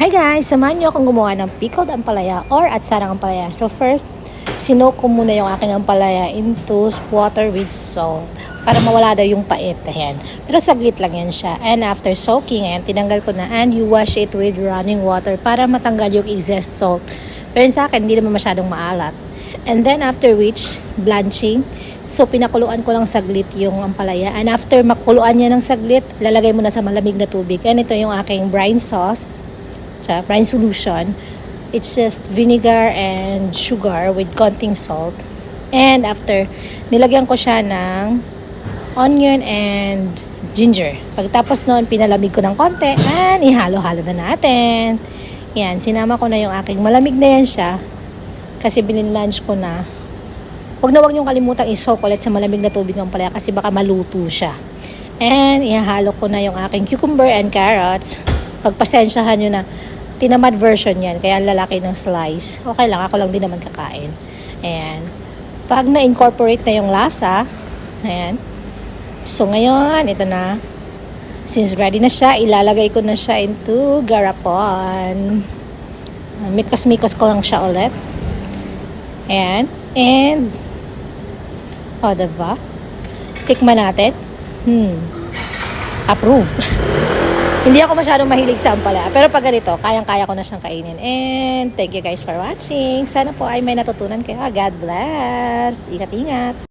Hi guys! Samahan niyo akong gumawa ng pickled ampalaya or atsarang ampalaya. So first, sinok ko muna yung aking ampalaya into water with salt para mawala daw yung pait. Ayan. Pero saglit lang yan siya. And after soaking, ayan, tinanggal ko na and you wash it with running water para matanggal yung excess salt. Pero yun sa akin, hindi naman masyadong maalat. And then after which, blanching. So pinakuluan ko lang saglit yung ampalaya. And after makuluan niya ng saglit, lalagay mo na sa malamig na tubig. And ito yung aking brine sauce. Brine solution. It's just vinegar and sugar with konting salt. And after, nilagyan ko siya ng onion and ginger. Pagtapos noon, pinalamig ko ng konti and ihalo-halo na natin. Yan, sinama ko na yung aking malamig na yan siya kasi binilunch ko na. Huwag niyong kalimutan i-soak ulit sa malamig na tubig ng palaya kasi baka maluto siya. And ihalo ko na yung aking cucumber and carrots. Pagpasensyahan nyo na tinamad version yan, kaya lalaki ng slice. Okay lang, ako lang din naman kakain. Ayan. Pag na-incorporate na yung lasa, ayan. So ngayon, ito na. Since ready na siya, ilalagay ko na siya into garapon. Mikos-mikos ko lang siya ulit. Ayan. And, diba? Tikman natin. Approve. Hindi ako masyadong mahilig sa ampalaya. Pero pag ganito, kayang-kaya ko na siyang kainin. And thank you guys for watching. Sana po ay may natutunan kayo. God bless. Ingat-ingat.